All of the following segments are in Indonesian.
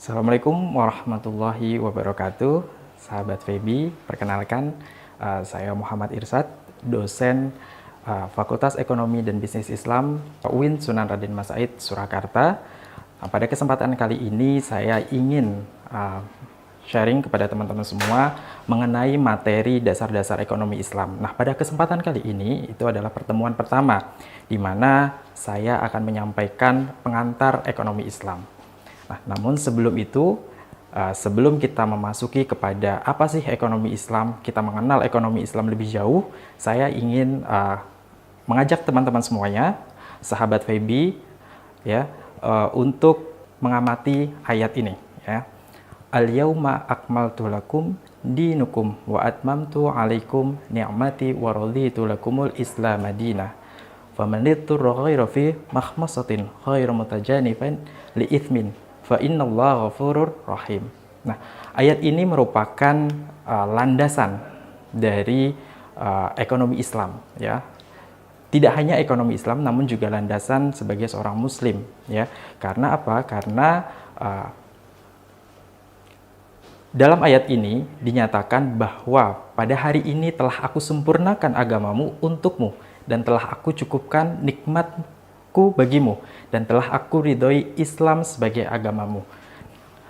Assalamualaikum warahmatullahi wabarakatuh, sahabat Febi. Perkenalkan, saya Muhammad Irsad, dosen Fakultas Ekonomi dan Bisnis Islam UIN Sunan Raden Mas Said, Surakarta. Pada kesempatan kali ini saya ingin sharing kepada teman-teman semua mengenai materi dasar-dasar ekonomi Islam. Nah, pada kesempatan kali ini itu adalah pertemuan pertama di mana saya akan menyampaikan pengantar ekonomi Islam. Nah, namun sebelum itu, sebelum kita memasuki kepada apa sih ekonomi Islam, kita mengenal ekonomi Islam lebih jauh, saya ingin mengajak teman-teman semuanya, sahabat Febi, ya, untuk mengamati ayat ini. Ya. Al-yauma akmaltu lakum dinukum wa atmamtu alaikum ni'mati wa raditu lakumul Islam madinah. Faman liturra ghairu fi makhmasatin ghairu mutajanifan li ithmin fa innallaha ghafurur rahim. Nah, ayat ini merupakan landasan dari ekonomi Islam, ya. Tidak hanya ekonomi Islam, namun juga landasan sebagai seorang Muslim, ya. Karena apa? Karena dalam ayat ini dinyatakan bahwa pada hari ini telah aku sempurnakan agamamu untukmu dan telah aku cukupkan nikmatku bagimu dan telah aku ridhoi Islam sebagai agamamu.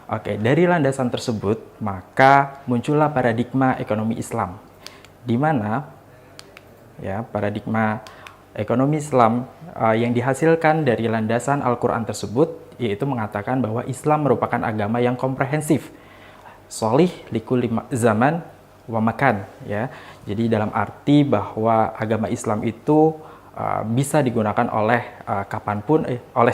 Oke, dari landasan tersebut maka muncullah paradigma ekonomi Islam, di mana ya paradigma ekonomi Islam yang dihasilkan dari landasan Al-Quran tersebut yaitu mengatakan bahwa Islam merupakan agama yang komprehensif, solih likulli zaman wa makan, ya. Jadi dalam arti bahwa agama Islam itu bisa digunakan oleh kapanpun, oleh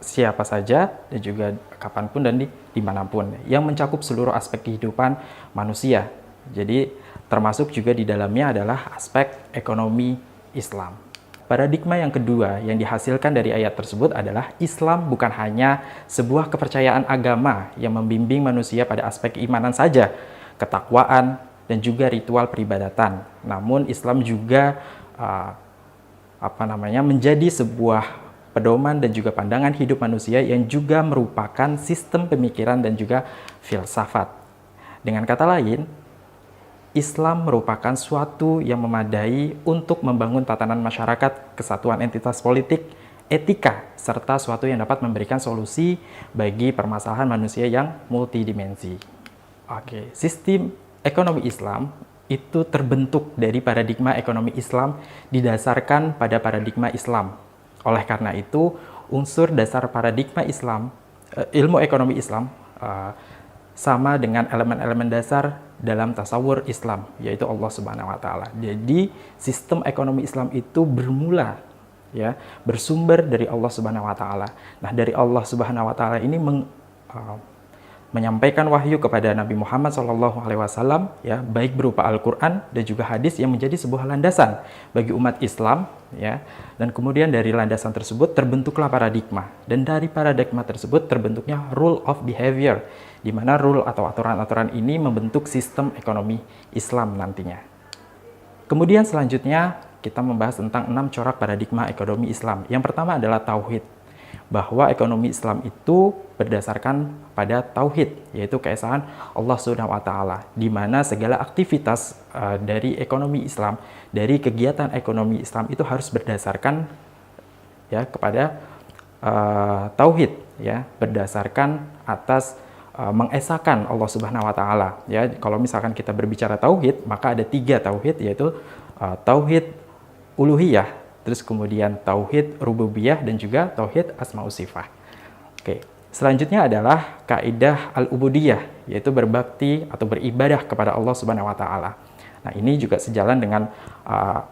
siapa saja dan juga kapanpun dan dimanapun, yang mencakup seluruh aspek kehidupan manusia. Jadi termasuk juga di dalamnya adalah aspek ekonomi Islam. Paradigma yang kedua yang dihasilkan dari ayat tersebut adalah Islam bukan hanya sebuah kepercayaan agama yang membimbing manusia pada aspek keimanan saja, ketakwaan, dan juga ritual peribadatan. Namun Islam juga menjadi sebuah pedoman dan juga pandangan hidup manusia yang juga merupakan sistem pemikiran dan juga filsafat. Dengan kata lain, Islam merupakan suatu yang memadai untuk membangun tatanan masyarakat, kesatuan entitas politik, etika, serta suatu yang dapat memberikan solusi bagi permasalahan manusia yang multidimensi. Oke, sistem ekonomi Islam itu terbentuk dari paradigma ekonomi Islam didasarkan pada paradigma Islam. Oleh karena itu, unsur dasar paradigma Islam, ilmu ekonomi Islam, sama dengan elemen-elemen dasar dalam tasawur Islam, yaitu Allah Subhanahu wa Ta'ala. Jadi, sistem ekonomi Islam itu bermula, ya, bersumber dari Allah Subhanahu wa Ta'ala. Nah, dari Allah Subhanahu wa Ta'ala ini menyampaikan wahyu kepada Nabi Muhammad SAW, ya, baik berupa Al-Quran dan juga hadis yang menjadi sebuah landasan bagi umat Islam, ya. Dan kemudian dari landasan tersebut terbentuklah paradigma, dan dari paradigma tersebut terbentuknya rule of behavior, di mana rule atau aturan-aturan ini membentuk sistem ekonomi Islam nantinya. Kemudian selanjutnya kita membahas tentang 6 corak paradigma ekonomi Islam. Yang pertama adalah tauhid, bahwa ekonomi Islam itu berdasarkan pada tauhid, yaitu keesaan Allah Subhanahu wa Ta'ala, di mana segala aktivitas dari ekonomi Islam, dari kegiatan ekonomi Islam itu harus berdasarkan, ya, kepada tauhid, ya, berdasarkan atas mengesahkan Allah Subhanahu wa Ta'ala, ya. Kalau misalkan kita berbicara tauhid, maka ada 3 tauhid, yaitu tauhid uluhiyah, terus kemudian tauhid rububiyah, dan juga tauhid asma wa sifat. Oke, selanjutnya adalah kaidah al-ubudiyah, yaitu berbakti atau beribadah kepada Allah Subhanahu wa Ta'ala. Nah, ini juga sejalan dengan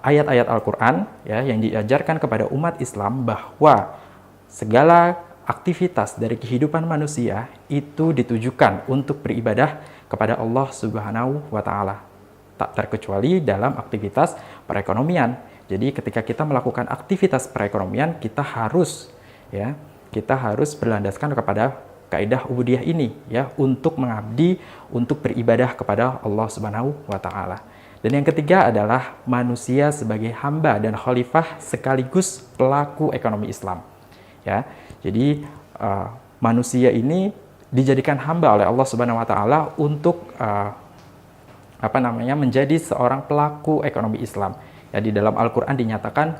ayat-ayat Al-Qur'an, ya, yang diajarkan kepada umat Islam bahwa segala aktivitas dari kehidupan manusia itu ditujukan untuk beribadah kepada Allah Subhanahu wa Ta'ala. Tak terkecuali dalam aktivitas perekonomian. Jadi ketika kita melakukan aktivitas perekonomian, kita harus berlandaskan kepada kaidah ubudiyah ini, ya, untuk mengabdi, untuk beribadah kepada Allah Subhanahu wa Ta'ala. Dan yang ketiga adalah manusia sebagai hamba dan khalifah sekaligus pelaku ekonomi Islam, ya. Jadi manusia ini dijadikan hamba oleh Allah Subhanahu wa taala untuk menjadi seorang pelaku ekonomi Islam. Ya, di dalam Al-Qur'an dinyatakan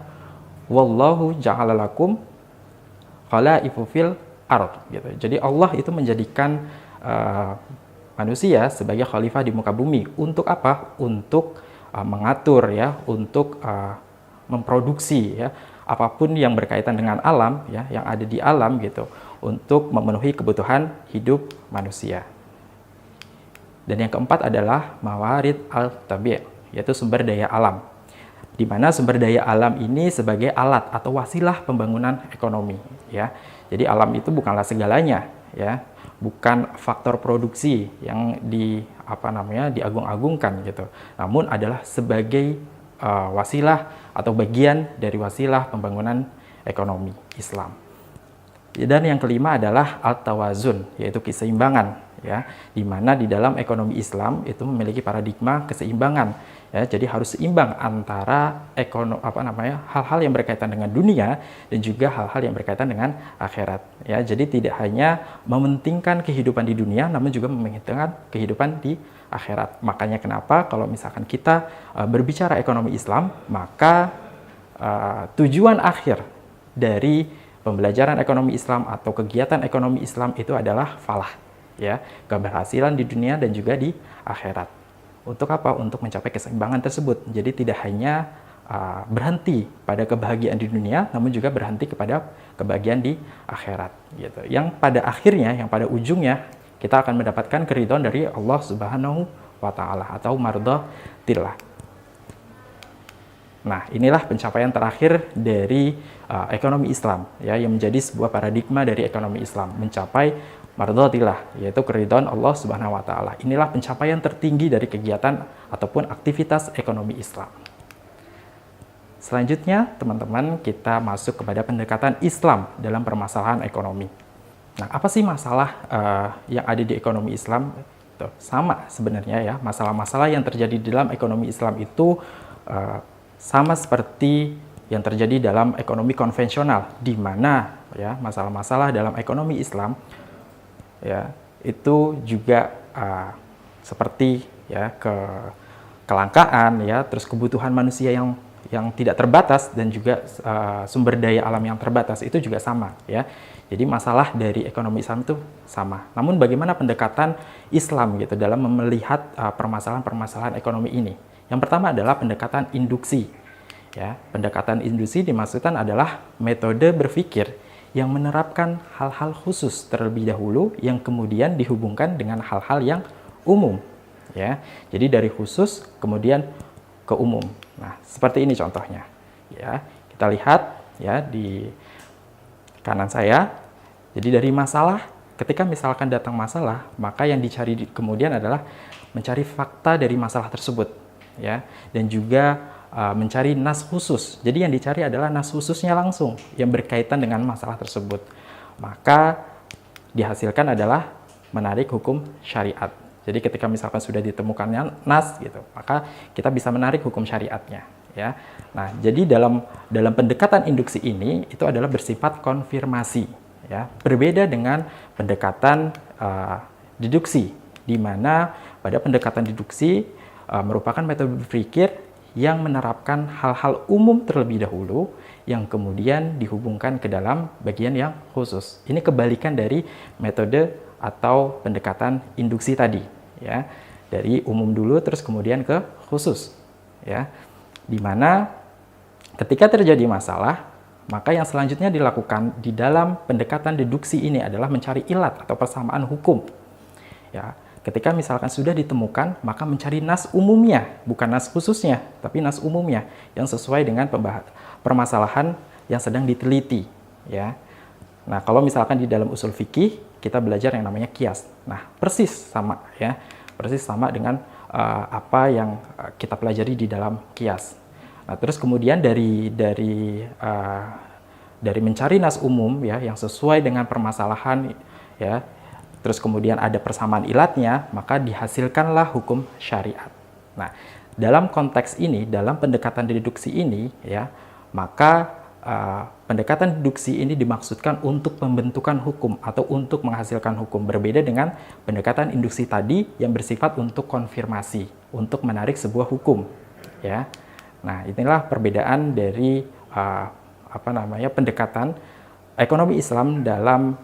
wallahu ja'ala lakum khalaifu fil ard gitu. Jadi Allah itu menjadikan manusia sebagai khalifah di muka bumi untuk apa? Untuk mengatur ya, untuk memproduksi ya apapun yang berkaitan dengan alam ya, yang ada di alam gitu, untuk memenuhi kebutuhan hidup manusia. Dan yang keempat adalah mawarid al-tabi', yaitu sumber daya alam. Di mana sumber daya alam ini sebagai alat atau wasilah pembangunan ekonomi ya. Jadi alam itu bukanlah segalanya ya, bukan faktor produksi yang diagung-agungkan gitu. Namun adalah sebagai wasilah atau bagian dari wasilah pembangunan ekonomi Islam. Dan yang kelima adalah al-tawazun, yaitu keseimbangan ya, di mana di dalam ekonomi Islam itu memiliki paradigma keseimbangan ya. Jadi harus seimbang antara hal-hal yang berkaitan dengan dunia dan juga hal-hal yang berkaitan dengan akhirat ya. Jadi tidak hanya mementingkan kehidupan di dunia namun juga mementingkan kehidupan di akhirat. Makanya kenapa kalau misalkan kita berbicara ekonomi Islam, maka tujuan akhir dari pembelajaran ekonomi Islam atau kegiatan ekonomi Islam itu adalah falah ya, keberhasilan di dunia dan juga di akhirat. Untuk apa? Untuk mencapai keseimbangan tersebut. Jadi tidak hanya berhenti pada kebahagiaan di dunia, namun juga berhenti kepada kebahagiaan di akhirat gitu. Yang pada akhirnya, yang pada ujungnya kita akan mendapatkan keridhaan dari Allah Subhanahu wa taala atau mardhatillah. Nah, inilah pencapaian terakhir dari ekonomi Islam ya, yang menjadi sebuah paradigma dari ekonomi Islam, mencapai mardhatillah, yaitu keridhaan Allah Subhanahu wa taala. Inilah pencapaian tertinggi dari kegiatan ataupun aktivitas ekonomi Islam. Selanjutnya, teman-teman, kita masuk kepada pendekatan Islam dalam permasalahan ekonomi. Nah, apa sih masalah yang ada di ekonomi Islam? Tuh, sama sebenarnya ya, masalah-masalah yang terjadi di dalam ekonomi Islam itu sama seperti yang terjadi dalam ekonomi konvensional, di mana ya masalah-masalah dalam ekonomi Islam ya itu juga seperti ya kelangkaan ya, terus kebutuhan manusia yang tidak terbatas dan juga sumber daya alam yang terbatas itu juga sama ya. Jadi masalah dari ekonomi Islam itu sama. Namun bagaimana pendekatan Islam gitu dalam melihat permasalahan-permasalahan ekonomi ini? Yang pertama adalah pendekatan induksi. Ya, pendekatan induksi dimaksudkan adalah metode berpikir yang menerapkan hal-hal khusus terlebih dahulu yang kemudian dihubungkan dengan hal-hal yang umum. Ya, jadi dari khusus kemudian ke umum. Nah, seperti ini contohnya. Ya, kita lihat ya di kanan saya. Jadi dari masalah, ketika misalkan datang masalah, maka yang dicari kemudian adalah mencari fakta dari masalah tersebut. Ya, dan juga mencari nas khusus. Jadi yang dicari adalah nas khususnya langsung yang berkaitan dengan masalah tersebut. Maka dihasilkan adalah menarik hukum syariat. Jadi ketika misalkan sudah ditemukannya nas gitu, maka kita bisa menarik hukum syariatnya ya. Nah, jadi dalam pendekatan induksi ini itu adalah bersifat konfirmasi ya. Berbeda dengan pendekatan deduksi, di mana pada pendekatan deduksi merupakan metode berpikir yang menerapkan hal-hal umum terlebih dahulu yang kemudian dihubungkan ke dalam bagian yang khusus. Ini kebalikan dari metode atau pendekatan induksi tadi ya. Dari umum dulu terus kemudian ke khusus ya. Di mana ketika terjadi masalah, maka yang selanjutnya dilakukan di dalam pendekatan deduksi ini adalah mencari ilat atau persamaan hukum. Ya. Ketika misalkan sudah ditemukan, maka mencari nas umumnya, bukan nas khususnya, tapi nas umumnya yang sesuai dengan permasalahan yang sedang diteliti. Ya. Nah, kalau misalkan di dalam usul fikih, kita belajar yang namanya qiyas. Nah, persis sama ya, persis sama dengan apa yang kita pelajari di dalam qiyas. Nah, terus kemudian dari mencari nas umum ya, yang sesuai dengan permasalahan ya. Terus kemudian ada persamaan ilatnya, maka dihasilkanlah hukum syariat. Nah, dalam konteks ini, dalam pendekatan deduksi ini, ya, maka pendekatan deduksi ini dimaksudkan untuk pembentukan hukum atau untuk menghasilkan hukum, berbeda dengan pendekatan induksi tadi yang bersifat untuk konfirmasi, untuk menarik sebuah hukum, ya. Nah, inilah perbedaan dari pendekatan ekonomi Islam dalam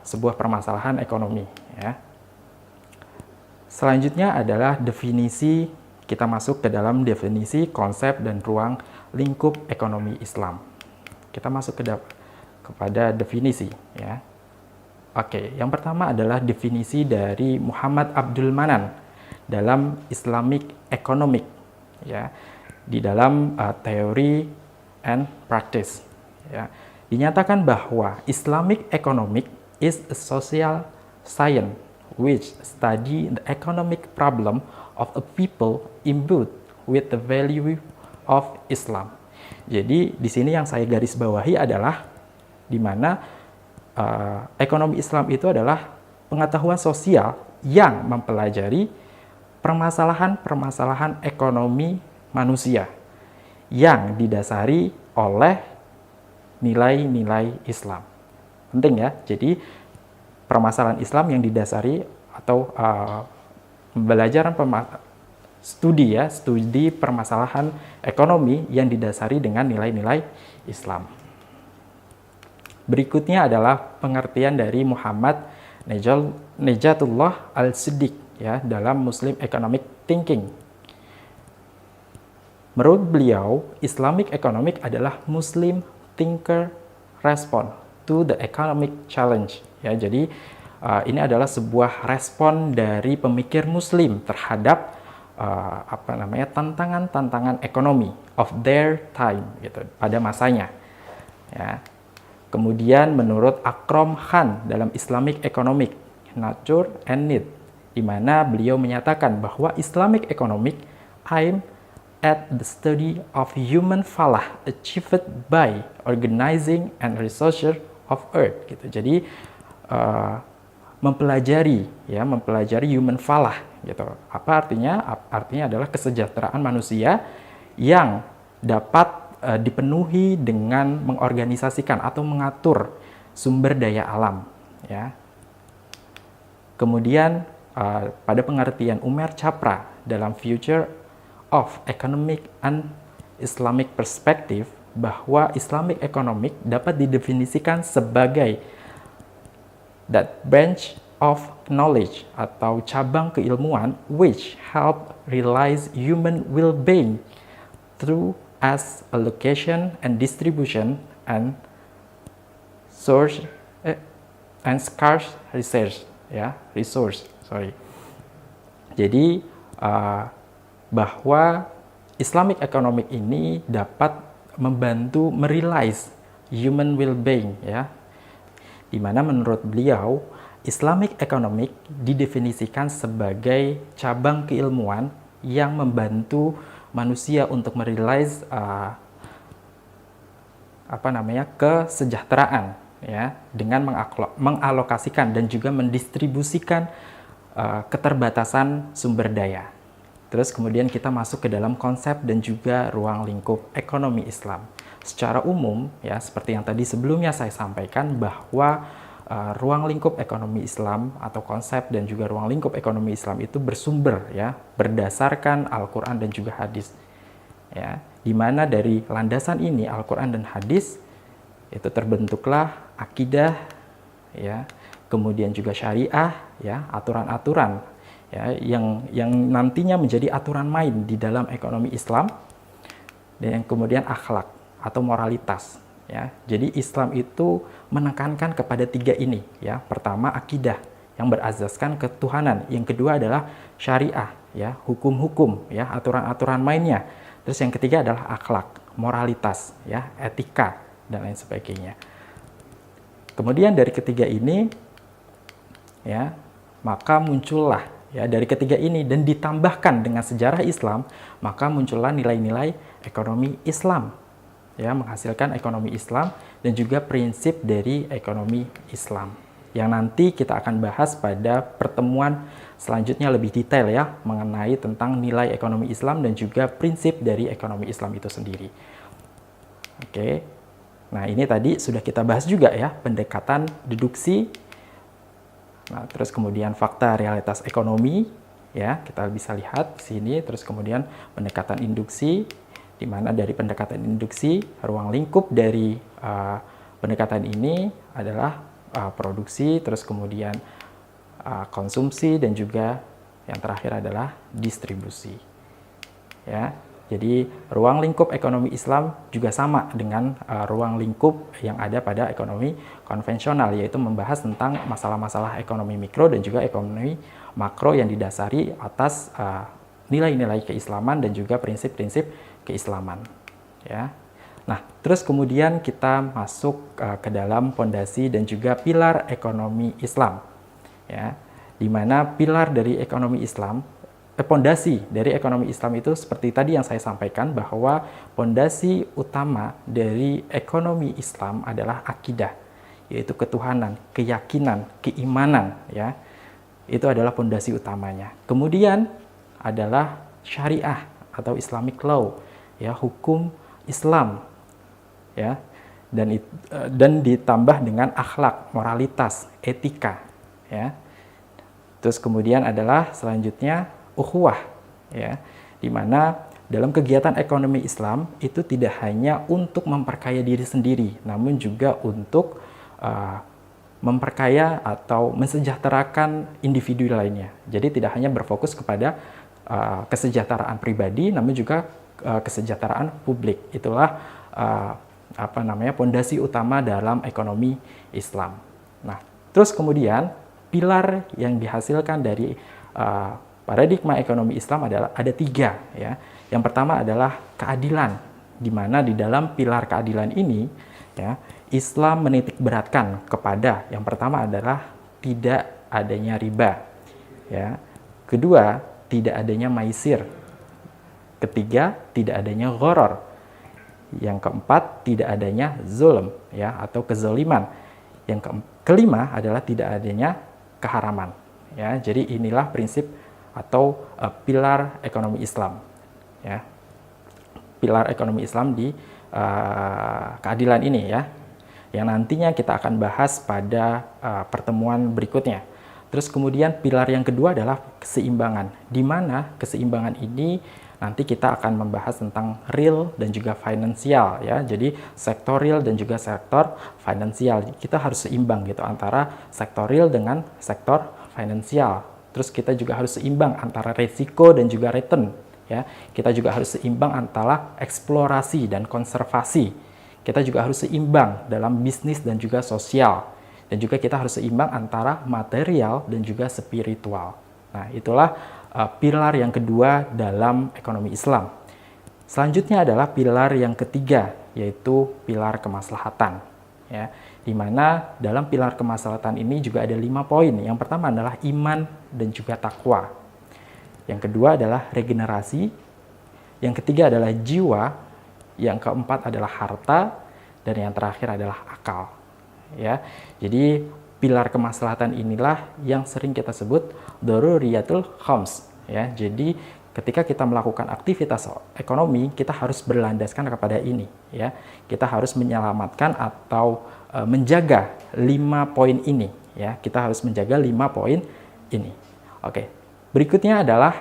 sebuah permasalahan ekonomi, ya. Selanjutnya adalah definisi. Kita masuk ke dalam definisi, konsep, dan ruang lingkup ekonomi Islam. Kita masuk kepada definisi, ya. Oke, yang pertama adalah definisi dari Muhammad Abdul Manan dalam Islamic Economic, ya, di dalam teori and practice, ya. Dinyatakan bahwa Islamic Economic is a social science which study the economic problem of a people imbued with the value of Islam. Jadi di sini yang saya garis bawahi adalah di mana ekonomi Islam itu adalah pengetahuan sosial yang mempelajari permasalahan-permasalahan ekonomi manusia yang didasari oleh nilai-nilai Islam. Penting ya. Jadi permasalahan Islam yang didasari atau studi permasalahan ekonomi yang didasari dengan nilai-nilai Islam. Berikutnya adalah pengertian dari Muhammad Najatullah Al-Siddiq, ya, dalam Muslim Economic Thinking. Menurut beliau, Islamic Economic adalah Muslim thinker response to the economic challenge. Ya, jadi ini adalah sebuah respon dari pemikir Muslim terhadap tantangan-tantangan ekonomi of their time, gitu, pada masanya. Ya. Kemudian menurut Akram Khan dalam Islamic Economic Nature and Need, di mana beliau menyatakan bahwa Islamic Economic aim at the study of human falah achieved by organizing and resources of earth, gitu. Jadi mempelajari human falah, gitu. Apa artinya? Artinya adalah kesejahteraan manusia yang dapat dipenuhi dengan mengorganisasikan atau mengatur sumber daya alam, ya. Kemudian pada pengertian Umer Chapra dalam Future of Economic and Islamic Perspective, bahwa Islamic Economic dapat didefinisikan sebagai that branch of knowledge atau cabang keilmuan which help realize human well-being through as allocation and distribution and source and scarce resource, ya, Jadi bahwa Islamic Economic ini dapat membantu merealize human well-being, ya. Di mana menurut beliau Islamic Economic didefinisikan sebagai cabang keilmuan yang membantu manusia untuk merealize kesejahteraan, ya, dengan mengalokasikan dan juga mendistribusikan keterbatasan sumber daya. Terus kemudian kita masuk ke dalam konsep dan juga ruang lingkup ekonomi Islam. Secara umum, ya, seperti yang tadi sebelumnya saya sampaikan, bahwa ruang lingkup ekonomi Islam atau konsep dan juga ruang lingkup ekonomi Islam itu bersumber, ya, berdasarkan Al-Quran dan juga hadis, ya, di mana dari landasan ini Al-Quran dan hadis itu terbentuklah akidah, ya, kemudian juga syariah, ya, aturan-aturan, ya, yang nantinya menjadi aturan main di dalam ekonomi Islam, dan yang kemudian akhlak atau moralitas, ya. Jadi Islam itu menekankan kepada tiga ini, ya. Pertama akidah yang berazaskan ketuhanan, yang kedua adalah syariah, ya, hukum-hukum, ya, aturan-aturan mainnya. Terus yang ketiga adalah akhlak, moralitas, ya, etika dan lain sebagainya. Kemudian dari ketiga ini, ya, maka muncullah, ya, dari ketiga ini dan ditambahkan dengan sejarah Islam, maka muncullah nilai-nilai ekonomi Islam, ya, menghasilkan ekonomi Islam dan juga prinsip dari ekonomi Islam yang nanti kita akan bahas pada pertemuan selanjutnya lebih detail, ya, mengenai tentang nilai ekonomi Islam dan juga prinsip dari ekonomi Islam itu sendiri. Oke. Nah, ini tadi sudah kita bahas juga ya, pendekatan deduksi. Nah, terus kemudian fakta realitas ekonomi, ya, kita bisa lihat di sini. Terus kemudian pendekatan induksi, di mana dari pendekatan induksi, ruang lingkup dari pendekatan ini adalah produksi, terus kemudian konsumsi, dan juga yang terakhir adalah distribusi. Ya, jadi ruang lingkup ekonomi Islam juga sama dengan ruang lingkup yang ada pada ekonomi konvensional, yaitu membahas tentang masalah-masalah ekonomi mikro dan juga ekonomi makro yang didasari atas nilai-nilai keislaman dan juga prinsip-prinsip keislaman. Ya. Nah, terus kemudian kita masuk ke dalam fondasi dan juga pilar ekonomi Islam. Ya, di mana pilar dari ekonomi Islam, pondasi dari ekonomi Islam itu seperti tadi yang saya sampaikan, bahwa pondasi utama dari ekonomi Islam adalah akidah, yaitu ketuhanan, keyakinan, keimanan, ya. Itu adalah pondasi utamanya. Kemudian adalah syariah atau Islamic law, ya, hukum Islam, ya. Dan ditambah dengan akhlak, moralitas, etika, ya. Terus kemudian adalah selanjutnya ukhuwah, ya, di mana dalam kegiatan ekonomi Islam itu tidak hanya untuk memperkaya diri sendiri, namun juga untuk memperkaya atau mensejahterakan individu lainnya. Jadi tidak hanya berfokus kepada kesejahteraan pribadi, namun juga kesejahteraan publik. Itulah pondasi utama dalam ekonomi Islam. Nah, terus kemudian pilar yang dihasilkan dari paradigma ekonomi Islam adalah ada 3, ya. Yang pertama adalah keadilan, di mana di dalam pilar keadilan ini, ya, Islam menitik beratkan kepada yang pertama adalah tidak adanya riba, ya. Kedua, tidak adanya maisir. Ketiga, tidak adanya gharar. Yang keempat, tidak adanya zulm, ya, atau kezaliman. Yang kelima adalah tidak adanya keharaman, ya. Jadi inilah prinsip atau pilar ekonomi Islam, ya, pilar ekonomi Islam di keadilan ini, ya, yang nantinya kita akan bahas pada pertemuan berikutnya. Terus kemudian pilar yang kedua adalah keseimbangan, di mana keseimbangan ini nanti kita akan membahas tentang real dan juga finansial, ya. Jadi sektor real dan juga sektor finansial, kita harus seimbang gitu antara sektor real dengan sektor finansial. Terus kita juga harus seimbang antara resiko dan juga return, ya. Kita juga harus seimbang antara eksplorasi dan konservasi. Kita juga harus seimbang dalam bisnis dan juga sosial. Dan juga kita harus seimbang antara material dan juga spiritual. Nah, itulah pilar yang kedua dalam ekonomi Islam. Selanjutnya adalah pilar yang ketiga, yaitu pilar kemaslahatan, ya. Di mana dalam pilar kemaslahatan ini juga ada 5 poin. Yang pertama adalah iman dan juga takwa. Yang kedua adalah regenerasi. Yang ketiga adalah jiwa. Yang keempat adalah harta. Dan yang terakhir adalah akal, ya. Jadi pilar kemaslahatan inilah yang sering kita sebut daruriyatul khams, ya. Jadi ketika kita melakukan aktivitas ekonomi, kita harus berlandaskan kepada ini, ya. Kita harus menyelamatkan atau menjaga 5 poin ini, ya. Kita harus menjaga 5 poin ini. Oke. Berikutnya adalah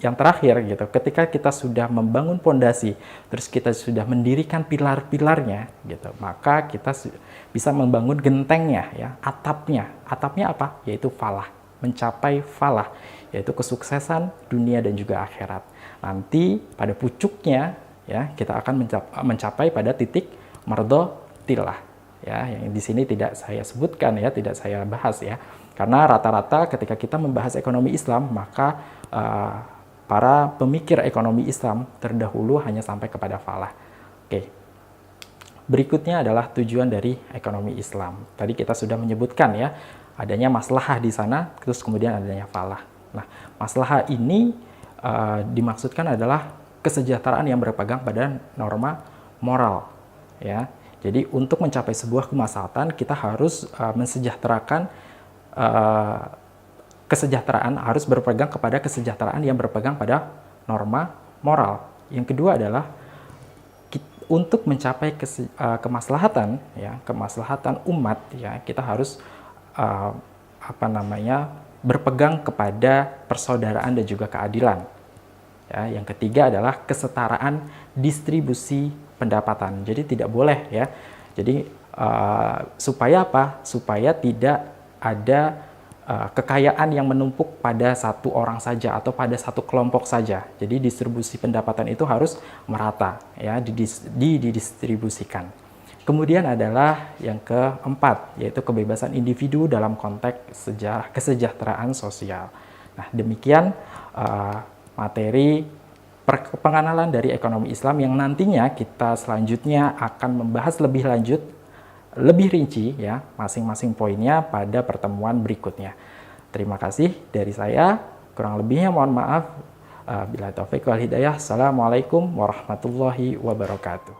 yang terakhir gitu. Ketika kita sudah membangun pondasi, terus kita sudah mendirikan pilar-pilarnya gitu, maka kita bisa membangun gentengnya, ya, atapnya. Atapnya apa? Yaitu falah, mencapai falah, yaitu kesuksesan dunia dan juga akhirat. Nanti pada pucuknya, ya, kita akan mencapai pada titik mardotillah, ya, yang di sini tidak saya sebutkan, ya, tidak saya bahas, ya, karena rata-rata ketika kita membahas ekonomi Islam, maka para pemikir ekonomi Islam terdahulu hanya sampai kepada falah. Oke. Berikutnya adalah tujuan dari ekonomi Islam. Tadi kita sudah menyebutkan, ya, adanya maslahah di sana, terus kemudian adanya falah. Nah, maslahah ini dimaksudkan adalah kesejahteraan yang berpegang pada norma moral, ya. Jadi untuk mencapai sebuah kemaslahatan, kita harus mensejahterakan kesejahteraan, harus berpegang kepada kesejahteraan yang berpegang pada norma moral. Yang kedua adalah untuk mencapai kemaslahatan, ya, kemaslahatan umat, ya, kita harus berpegang kepada persaudaraan dan juga keadilan. Ya, yang ketiga adalah kesetaraan distribusi pendapatan. Jadi tidak boleh, ya. Jadi supaya apa? Supaya tidak ada kekayaan yang menumpuk pada satu orang saja atau pada satu kelompok saja. Jadi distribusi pendapatan itu harus merata, ya, didistribusikan. Kemudian adalah yang keempat, yaitu kebebasan individu dalam konteks kesejahteraan sosial. Nah, demikian materi pengenalan dari ekonomi Islam yang nantinya kita selanjutnya akan membahas lebih lanjut, lebih rinci, ya, masing-masing poinnya pada pertemuan berikutnya. Terima kasih dari saya. Kurang lebihnya mohon maaf. Bila taufik wal hidayah. Assalamualaikum warahmatullahi wabarakatuh.